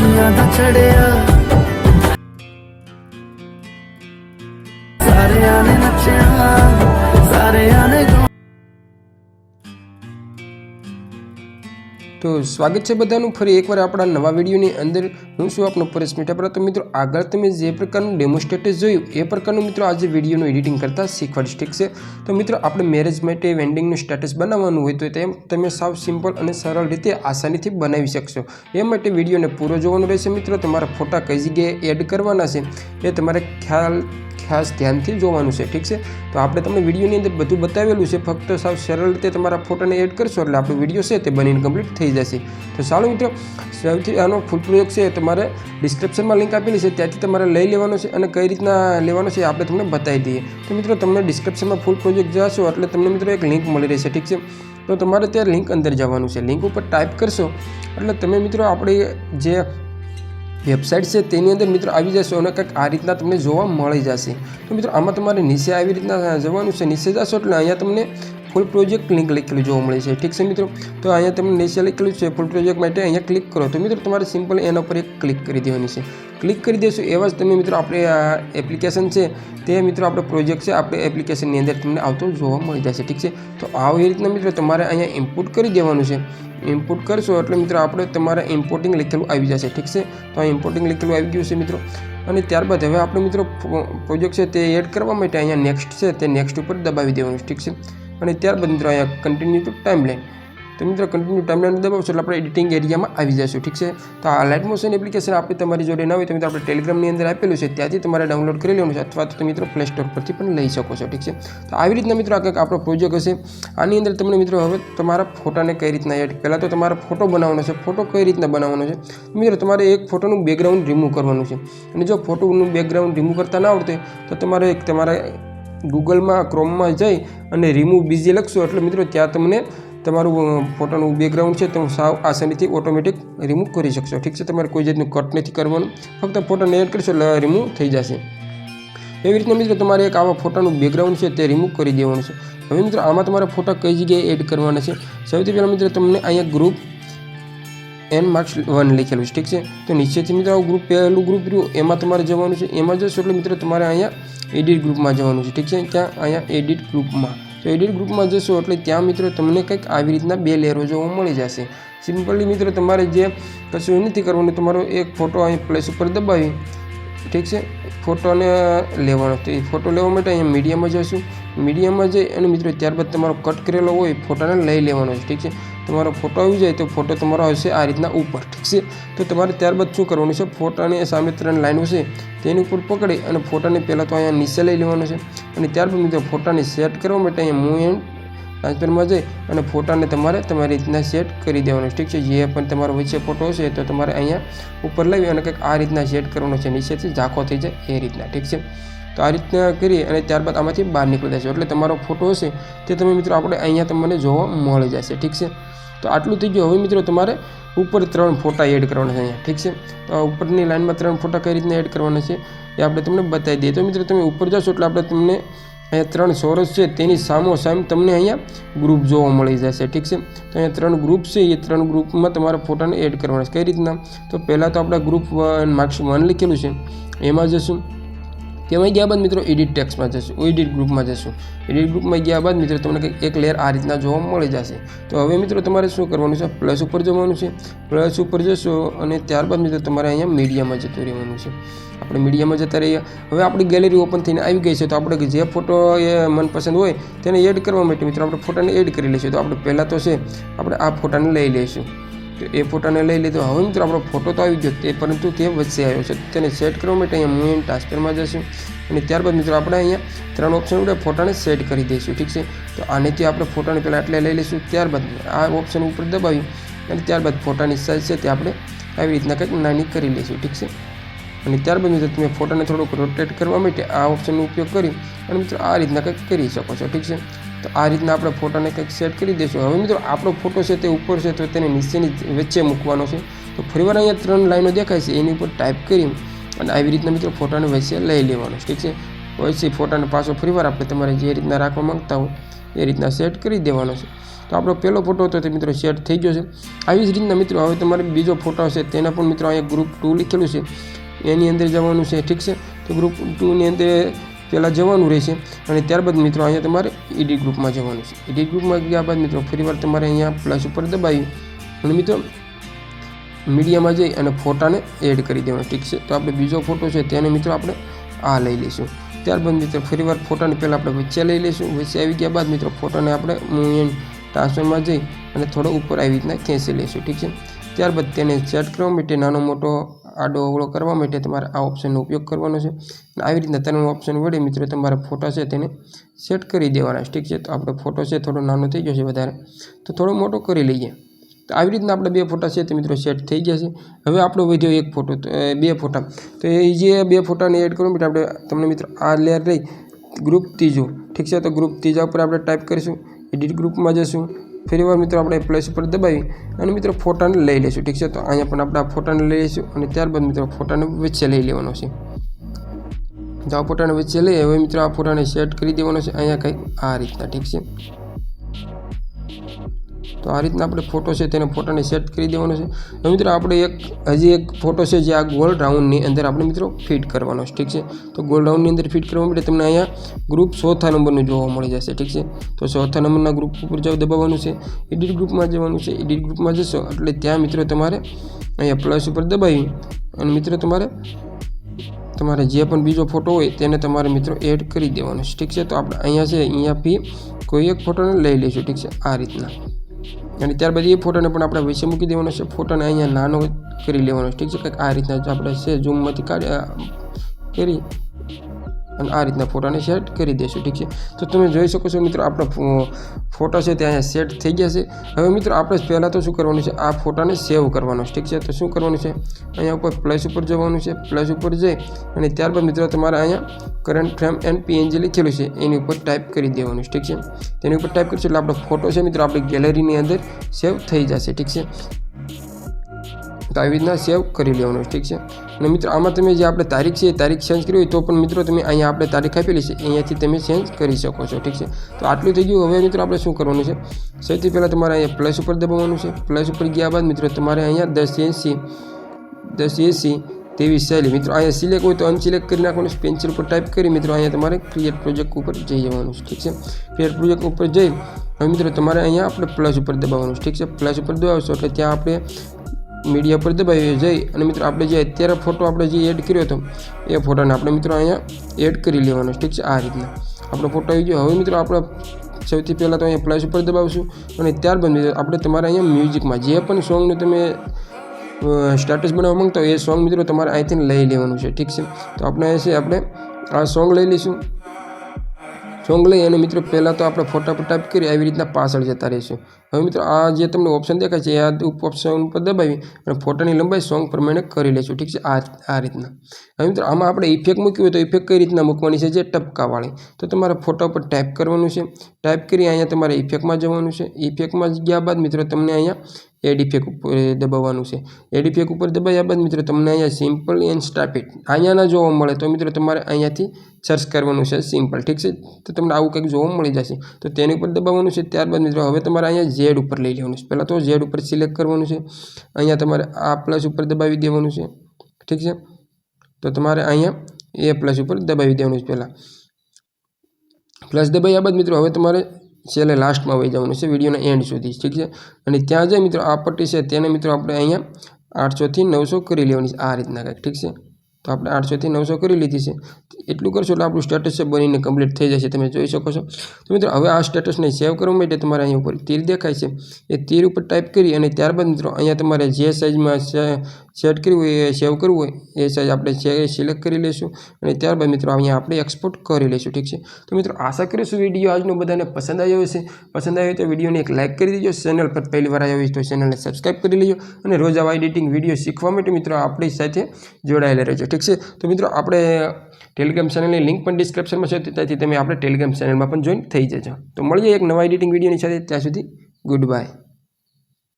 खुशियां दा चढ़िया सारे आने नचया सारे आने तो स्वागत है बधाનું ફરી એકવાર આપણા નવા વિડીયોની અંદર હું છું આપનો પરેશ મીઠાપરા। તો મિત્રો આગળ તમે જે પ્રકારનું ડેમોન્સ્ટ્રેટેડ જોયું એ પ્રકારનું મિત્રો આજે વિડીયોનું એડિટિંગ કરતા શીખવાડીશ, ઠીક છે। તો મિત્રો આપણે મેરેજ માટે વેડિંગનું સ્ટેટસ બનાવવાનું હોય તો તેમ તમે સાવ સિમ્પલ અને સરળ રીતે આસાનીથી બનાવી શકશો। એ માટે વિડીયોને પૂરો જોવાનું રહેશે મિત્રો। તમારા ફોટા કઈ જગ્યાએ એડ કરવાના છે એ તમારે ખાસ ધ્યાનથી જોવાનું છે, ઠીક છે। તો આપણે તમને વિડીયોની અંદર બધું બતાવેલું છે, ફક્ત સાવ સરળ રીતે તમારા ફોટાને એડ કરશો એટલે આપણો વિડીયો છે તે બનીને કમ્પ્લીટ થઈ જશે। તો ચાલો મિત્રો, સૌથી આનો ફૂલ પ્રયોગ છે તમારે ડિસ્ક્રિપ્શનમાં લિંક આપેલી છે, ત્યાંથી તમારે લઈ લેવાનો છે અને કઈ રીતના લેવાનો છે આપણે તમને બતાવી દઈએ। તો મિત્રો તમને ડિસ્ક્રિપ્શનમાં ફૂલ પ્રોજેક્ટ જશો એટલે તમને મિત્રો એક લિંક મળી રહેશે, ઠીક છે। તો તમારે ત્યાં લિંક અંદર જવાનું છે, લિંક ઉપર ટાઈપ કરશો એટલે તમે મિત્રો આપણી જે વેબસાઇટ છે તેની અંદર મિત્રો આવી જશો અને કંઈક આ રીતના તમને જોવા મળી જશે। તો મિત્રો આમાં તમારે નીચે આવી રીતના જવાનું છે, નીચે જશો એટલે અહીંયા તમને ફૂલ પ્રોજેક્ટ લિંક લખેલું જોવા મળે છે, ઠીક છે મિત્રો। તો અહીંયા તમને નીચે લખેલું છે ફૂલ પ્રોજેક્ટ માટે, અહીંયા ક્લિક કરો તો મિત્રો તમારે સિમ્પલ એના ઉપર એક ક્લિક કરી દેવાની છે। ક્લિક કરી દેશો એવા જ તમે મિત્રો આપણે આ એપ્લિકેશન છે તે મિત્રો આપણો પ્રોજેક્ટ છે આપણે એપ્લિકેશનની અંદર તમને આવતો જોવા મળી જશે, ઠીક છે। તો આવી રીતના મિત્રો તમારે અહીંયા ઇનપુટ કરી દેવાનું છે। ઇનપુટ કરશો એટલે મિત્રો આપણે તમારે ઇમ્પોર્ટિંગ લખેલું આવી જશે, ઠીક છે। તો આ ઇમ્પોર્ટિંગ લખેલું આવી ગયું છે મિત્રો। અને ત્યારબાદ હવે આપણે મિત્રો પ્રોજેક્ટ છે તે એડ કરવા માટે અહીંયા નેક્સ્ટ છે તે નેક્સ્ટ ઉપર દબાવી દેવાનું છે, ઠીક છે। અને ત્યારબાદ મિત્રો અહીંયા કન્ટિન્યુ ટુ ટાઈમલાઈન, તો મિત્રો કન્ટિન્યુ ટાઈમલાઈન દબાવશો એટલે આપણે એડિટિંગ એરિયામાં આવી જશું, ઠીક છે। તો આ લાઇટ મોશન એપ્લિકેશન આપણે તમારી જોડે ના હોય તો મિત્રો આપણે ટેલિગ્રામની અંદર આપેલું છે, ત્યાંથી તમારે ડાઉનલોડ કરી લેવાનું છે અથવા તો મિત્રો પ્લે સ્ટોર પરથી પણ લઈ શકો છો, ઠીક છે। તો આવી રીતના મિત્રો આ કંઈક આપણો પ્રોજેક્ટ હશે। આની અંદર તમને મિત્રો હવે તમારા ફોટાને કઈ રીતના એડ, પહેલાં તો તમારે ફોટો બનાવવાનો છે। ફોટો કઈ રીતના બનાવવાનો છે મિત્રો, તમારે એક ફોટોનું બેકગ્રાઉન્ડ રિમૂવ કરવાનું છે। અને જો ફોટોનું બેકગ્રાઉન્ડ રિમૂવ કરતા ના આવડે તો તમારે તમારા ગૂગલમાં ક્રોમમાં જઈ અને રિમૂવ બીજી લખશો એટલે મિત્રો ત્યાં તમને તમારું ફોટોનું બેકગ્રાઉન્ડ છે તો સાવ આસાનીથી ઓટોમેટિક રિમૂવ કરી શકશો, ઠીક છે। તમારે કોઈ જાતનું કટ નથી કરવાનું, ફક્ત ફોટોને એડ કરશો એટલે રિમૂવ થઈ જશે। એવી રીતના મિત્રો તમારે એક આવા ફોટાનું બેકગ્રાઉન્ડ છે તે રિમૂવ કરી દેવાનું છે। હવે મિત્રો આમાં તમારા ફોટા કઈ જગ્યાએ એડ કરવાના છે, સૌથી પહેલાં મિત્રો તમને અહીંયા ગ્રુપ N-1 લખેલું છે, ઠીક છે। તો નીચેથી મિત્રો આવું ગ્રુપ પહેલું ગ્રુપ રહ્યું એમાં તમારે જવાનું છે। એમાં જશો એટલે મિત્રો તમારે અહીંયા એડિટ ગ્રુપમાં જવાનું છે, ઠીક છે। ત્યાં અહીંયા એડિટ ગ્રુપમાં, તો એડિટ ગ્રુપમાં જશો એટલે ત્યાં મિત્રો તમને કંઈક આવી રીતના બે લેયરો જોવા મળી જશે। સિમ્પલી મિત્રો તમારે જે કશું નથી કરવાનું, તમારો એક ફોટો અહીં પ્લેસ ઉપર દબાવી, ઠીક છે, ફોટોને લેવાનો। તો એ ફોટો લેવા માટે અહીંયા મીડિયામાં જશું, મીડિયામાં જઈ અને મિત્રો ત્યારબાદ તમારો કટ કરેલો હોય ફોટાને લઈ લેવાનો છે, ઠીક છે। તમારો ફોટો આવી જાય તો ફોટો તમારો આવશે આ રીતના ઉપર, ઠીક છે। તો તમારે ત્યારબાદ શું કરવાનું છે, ફોટાની સામે 3 લાઈનો છે તેની ઉપર પકડી અને ફોટાને પહેલાં તો અહીંયા નીચે લઈ લેવાનો છે। અને ત્યારબાદ મિત્રો ફોટાને સેટ કરવા માટે અહીંયા મૂવ એન્ડ ટ્રાન્સફરમાં જઈ અને ફોટાને તમારે તમારી રીતના સેટ કરી દેવાનો છે, ઠીક છે। જે પણ તમારો વચ્ચે ફોટો હશે તો તમારે અહીંયા ઉપર લાવી અને કંઈક આ રીતના સેટ કરવાનો છે, નીચેથી ઝાંખો થઈ જાય એ રીતના, ઠીક છે। તો આ રીતના કરી અને ત્યારબાદ આમાંથી બહાર નીકળી જશે એટલે તમારો ફોટો હશે તે તમે મિત્રો આપણે અહીંયા તમને જોવા મળી જશે, ઠીક છે। તો આટલું થઈ ગયું। હવે મિત્રો તમારે ઉપર 3 ફોટા એડ કરવાના છે અહીંયા, ઠીક છે। તો ઉપરની લાઇનમાં 3 ફોટા કઈ રીતના એડ કરવાના છે એ આપણે તમને બતાવી દઈએ। તો મિત્રો તમે ઉપર જશો એટલે આપણે તમને અહીંયા 3 ચોરસ છે તેની સામોસામ તમને અહીંયા ગ્રુપ જોવા મળી જશે, ઠીક છે। તો અહીંયા 3 ગ્રુપ છે, એ 3 ગ્રુપમાં તમારા ફોટાને એડ કરવાના છે। કઈ રીતના, તો પહેલાં તો આપણે ગ્રુપ -1 લખેલું છે એમાં જશું, તેમાં ગયા બાદ મિત્રો એડિટ ટેક્સમાં જશું, એડિટ ગ્રુપમાં જશું। એડિટ ગ્રુપમાં ગયા બાદ મિત્રો તમને કંઈક એક લેયર આ રીતના જોવા મળી જશે। તો હવે મિત્રો તમારે શું કરવાનું છે, પ્લસ ઉપર જવાનું છે, પ્લસ ઉપર જશો અને ત્યારબાદ મિત્રો તમારે અહીંયા મીડિયામાં જતું રહેવાનું છે। આપણે મીડિયામાં જતા રહીએ। હવે આપણી ગેલેરી ઓપન થઈને આવી ગઈ છે, તો આપણે જે ફોટો એ મનપસંદ હોય તેને એડ કરવા માટે મિત્રો આપણે ફોટાને એડ કરી લઈશું। તો આપણે પહેલાં તો છે આપણે આ ફોટાને લઈ લઈશું, તો એ ફોટાને લઈ લીધો। હવે મિત્રો આપણો ફોટો તો આવી ગયો તે, પરંતુ તે વચ્ચે આવ્યો છે, તેને સેટ કરવા માટે અહીંયા મૂવ એન્ડ ટ્રાન્સફરમાં જશું અને ત્યારબાદ મિત્રો આપણે અહીંયા 3 ઓપ્શન વડે ફોટાને સેટ કરી દઈશું, ઠીક છે। તો આનેથી આપણે ફોટાને પહેલાં એટલે લઈ લઈશું, ત્યારબાદ આ ઓપ્શન ઉપર દબાવી અને ત્યારબાદ ફોટાની સાઇઝ છે તે આપણે આવી રીતના કંઈક નાની કરી લઈશું, ઠીક છે। અને ત્યારબાદ મિત્રો તમે ફોટાને થોડુંક રોટેટ કરવા માટે આ ઓપ્શનનો ઉપયોગ કરી અને મિત્રો આ રીતના કંઈક કરી શકો છો, ઠીક છે। તો આ રીતના આપણે ફોટાને કંઈક સેટ કરી દઈશું। હવે મિત્રો આપણો ફોટો છે તે ઉપર છે તો તેને નીચેની વચ્ચે મૂકવાનો છે। તો ફરીવાર અહીંયા 3 લાઈનો દેખાય છે એની ઉપર ટાઈપ કરી અને આવી રીતના મિત્રો ફોટાને વચ્ચે લઈ લેવાનો છે, ઠીક છે। પછી ફોટાને પાછો ફરીવાર આપણે તમારે જે રીતના રાખવા માંગતા હો એ રીતના સેટ કરી દેવાનો છે. તો આપણો પહેલો ફોટો હતો તે મિત્રો સેટ થઈ ગયો છે. આવી જ રીતના મિત્રો હવે તમારે બીજો ફોટો હશે તેના પણ મિત્રો અહીંયા ગ્રુપ 2 લીખેલું છે એની અંદર જવાનું છે. ઠીક છે, તો ગ્રુપ 2ની અંદર પહેલાં જવાનું રહેશે અને ત્યારબાદ મિત્રો અહીંયા તમારે એડિટ ગ્રુપમાં જવાનું છે. એડિટ ગ્રુપમાં ગયા બાદ મિત્રો ફરીવાર તમારે અહીંયા પ્લસ ઉપર દબાવી અને મિત્રો મીડિયામાં જઈ અને ફોટાને એડ કરી દેવાનો. ઠીક છે, તો આપણે બીજો ફોટો છે તેને મિત્રો આપણે આ લઈ લઈશું. ત્યારબાદ મિત્રો ફરીવાર ફોટાને પહેલાં આપણે વચ્ચે લઈ લઈશું. વચ્ચે આવી ગયા બાદ મિત્રો ફોટાને આપણે ટ્રાન્સફરમાં જઈ અને થોડો ઉપર આવી રીતના ખેંચી લઈશું. ઠીક છે, ત્યારબાદ તેને સેટ કરવા માટે નાનો મોટો આડો અવળો કરવા માટે તમારે આ ઓપ્શનનો ઉપયોગ કરવાનો છે. અને આવી રીતના ત્રણ ઓપ્શન વડે મિત્રો તમારા ફોટા છે તેને સેટ કરી દેવાના છે. ઠીક છે, તો આપણો ફોટો છે થોડો નાનો થઈ ગયો છે વધારે, તો થોડો મોટો કરી લઈએ. તો આવી રીતના આપણે બે ફોટા છે તે મિત્રો સેટ થઈ ગયા છે. હવે આપણો વધ્યો એક ફોટો, બે ફોટા. તો એ જે બે ફોટાને એડ કરવા માટે આપણે તમને મિત્રો આ લેયર લઈ ગ્રુપ ત્રીજો. ઠીક છે, તો ગ્રુપ ત્રીજા ઉપર આપણે ટાઈપ કરીશું, એડિટ ગ્રુપમાં જશું. ફરીવાર મિત્રો આપણે પ્લસ ઉપર દબાવી અને મિત્રો ફોટાને લઈ લઈશું. ઠીક છે, તો અહીંયા પણ આપણે આ ફોટાને લઈ લઈશું અને ત્યારબાદ મિત્રો ફોટાને વચ્ચે લઈ લેવાનો છે. તો આ ફોટાને વચ્ચે લઈ હવે મિત્રો આ ફોટાને સેટ કરી દેવાનો છે અહીંયા કંઈક આ રીતના. ઠીક છે, તો આ રીતના આપણે ફોટો છે તેને ફોટાને સેટ કરી દેવાનો છે. હવે મિત્રો આપણે હજી એક ફોટો છે જે આ ગોલ રાઉન્ડની અંદર આપણે મિત્રો ફિટ કરવાનો છે. ઠીક છે, તો ગોલ રાઉન્ડની અંદર ફિટ કરવા માટે તમને અહીંયા ગ્રુપ 4થા નંબરનું જોવા મળી જશે. ઠીક છે, તો 4થા નંબરના ગ્રુપ ઉપર દબાવવાનું છે, એડિટ ગ્રુપમાં જવાનું છે. એડિટ ગ્રુપમાં જશો એટલે ત્યાં મિત્રો તમારે અહીંયા પ્લસ ઉપર દબાવી અને મિત્રો તમારે જે પણ બીજો ફોટો હોય તેને તમારે મિત્રો એડ કરી દેવાનો છે. ઠીક છે, તો આપણે અહીંયા બી કોઈ એક ફોટોને લઈ લઈશું. ઠીક છે, આ રીતના અને ત્યારબાદ એ ફોટાને પણ આપણે વચ્ચે મૂકી દેવાનો છે. ફોટાને અહીંયા નાનો કરી લેવાનો છે. ઠીક છે, કંઈક આ રીતના આપણે છે ઝૂમમાંથી કરી અને આ રીતના ફોટાને સેટ કરી દઈશું. ઠીક છે, તો તમે જોઈ શકો છો મિત્રો આપણો ફોટો છે તે અહીંયા સેટ થઈ ગયા છે. હવે મિત્રો આપણે પહેલાં તો શું કરવાનું છે, આ ફોટાને સેવ કરવાનો છે. ઠીક છે, તો શું કરવાનું છે, અહીંયા ઉપર પ્લસ ઉપર જવાનું છે. પ્લસ ઉપર જઈ અને ત્યારબાદ મિત્રો તમારે અહીંયા કરંટ ફ્રેમ એન્ડ પીએનજી લખેલું છે એની ઉપર ટાઈપ કરી દેવાનું છે. ઠીક છે, તેની ઉપર ટાઈપ કરીશું એટલે આપણો ફોટો છે મિત્રો આપણી ગેલેરીની અંદર સેવ થઈ જશે. ઠીક છે, તો આવી રીતના સેવ કરી લેવાનું છે. ઠીક છે, અને મિત્રો આમાં તમે જે આપણે તારીખ છે એ તારીખ ચેન્જ કરી હોય તો પણ મિત્રો તમે અહીંયા આપણે તારીખ આપેલી છે અહીંયાથી તમે ચેન્જ કરી શકો છો. ઠીક છે, તો આટલું થઈ ગયું. હવે મિત્રો આપણે શું કરવાનું છે, સૌથી પહેલાં તમારે અહીંયા પ્લસ ઉપર દબાવવાનું છે. પ્લસ ઉપર ગયા બાદ મિત્રો તમારે અહીંયા 1080 તેવી શૈલી મિત્રો અહીંયા સિલેક્ટ હોય તો અનસિલેક્ટ કરી નાખવાનું છે. પેન્સિલ ઉપર ટાઈપ કરી મિત્રો અહીંયા તમારે ક્રિએટ પ્રોજેક્ટ ઉપર જઈ જવાનું છે. ઠીક છે, ક્રિએટ પ્રોજેક્ટ ઉપર જઈ હવે મિત્રો તમારે અહીંયા આપણે પ્લસ ઉપર દબાવવાનું છે. ઠીક છે, પ્લસ ઉપર દબાવશો એટલે ત્યાં આપણે મીડિયા પર દબાવી જઈ અને મિત્રો આપણે જે અત્યારે ફોટો આપણે જે એડ કર્યો હતો એ ફોટાને આપણે મિત્રો અહીંયા એડ કરી લેવાનો છે. ઠીક છે, આ રીતના આપણો ફોટો આવી ગયો. હવે મિત્રો આપણે સૌથી પહેલાં તો અહીંયા પ્લસ ઉપર દબાવશું અને ત્યારબાદ આપણે તમારે અહીંયા મ્યુઝિકમાં જે પણ સોંગનું તમે સ્ટેટસ બનાવવા માંગતા હોય એ સોંગ મિત્રો તમારે અહીંથી લઈ લેવાનું છે. ઠીક છે, તો આપણે આ સોંગ લઈ લઈશું. સોંગ લઈ અને મિત્રો પહેલાં તો આપણે ફોટા પર ટાઈપ કરી આવી રીતના પાછળ જતા રહીશું. હવે મિત્રો આ જે તમને ઓપ્શન દેખાય છે આ ઓપ્શન ઉપર દબાવી અને ફોટાની લંબાઈ સોંગ પ્રમાણે કરી લઈશું. ઠીક છે, આ રીતના. હવે મિત્રો આમાં આપણે ઇફેક્ટ મૂક્યું હોય તો ઇફેક્ટ કઈ રીતના મૂકવાની છે, જે ટપકાવાળી. તો તમારે ફોટા પર ટાઈપ કરવાનું છે. ટાઈપ કરી અહીંયા તમારે ઇફેક્ટમાં જવાનું છે. ઇફેક્ટમાં ગયા બાદ મિત્રો તમને અહીંયા એડ ઇફેક્ટ ઉપર દબાવવાનું છે. એડ ઇફેક્ટ ઉપર દબાવ્યા બાદ મિત્રો તમને અહીંયા સિમ્પલ એન્ડ સ્ટાર્ટેડ અહીંયાના જોવા મળે તો મિત્રો તમારે અહીંયાથી સર્ચ કરવાનું છે સિમ્પલ. ઠીક છે, તો તમને આવું કંઈક જોવા મળી જશે તો તેની ઉપર દબાવવાનું છે. ત્યારબાદ મિત્રો હવે તમારે અહીંયા ઝેડ ઉપર લઈ લેવાનું છે. પહેલાં તો ઝેડ ઉપર સિલેક્ટ કરવાનું છે. અહીંયા તમારે આ પ્લસ ઉપર દબાવી દેવાનું છે. ઠીક છે, તો તમારે અહીંયા એ પ્લસ ઉપર દબાવી દેવાનું છે. પહેલાં પ્લસ દબાવ્યા બાદ મિત્રો હવે તમારે છેલ્લે લાસ્ટમાં વહી જવાનું છે વિડીયોના એન્ડ સુધી. ઠીક છે, અને ત્યાં જઈ મિત્રો આ પટ્ટી છે તેને મિત્રો આપણે અહીંયા 800 થી 900 કરી લેવાની છે આ રીતના કંઈક. ઠીક છે, તો આપણે 800 થી 900 કરી લીધી છે. એટલું કરશો એટલે આપણું સ્ટેટસ છે બનીને કમ્પ્લીટ થઈ જશે. તમે જોઈ શકો છો. તો મિત્રો હવે આ સ્ટેટસને સેવ કરવા માટે તમારે અહીંયા ઉપર તીર દેખાય છે એ તીર ઉપર ટાઈપ કરી અને ત્યારબાદ મિત્રો અહીંયા તમારે જે સાઇઝમાં સેટ કરવું હોય એ સેવ કરવું હોય એ સાઇઝ આપણે સિલેક્ટ કરી લઈશું અને ત્યારબાદ મિત્રો અહીંયા આપણે એક્સપોર્ટ કરી લઈશું. ઠીક છે, તો મિત્રો આશા કરીશું વિડીયો આજનો બધાને પસંદ આવ્યો હશે. પસંદ આવ્યો તો વિડીયોને એક લાઇક કરી દેજો. ચેનલ પર પહેલી વાર આવ્યો હોય તો ચેનલને સબસ્ક્રાઈબ કરી લેજો અને રોજ આવા એડિટિંગ વિડીયો શીખવા માટે મિત્રો આપણી સાથે જોડાયેલા રહેજો. ઠીક છે, તો મિત્રો આપણે ટેલિગ્રામ ચેનલની લિંક પણ ડિસ્ક્રિપ્શનમાં છે, ત્યાંથી તમે આપણે ટેલિગ્રામ ચેનલમાં પણ જોઈન થઈ જજો. તો મળીએ એક નવા એડિટિંગ વિડીયોની સાથે. ત્યાં સુધી ગુડ બાય.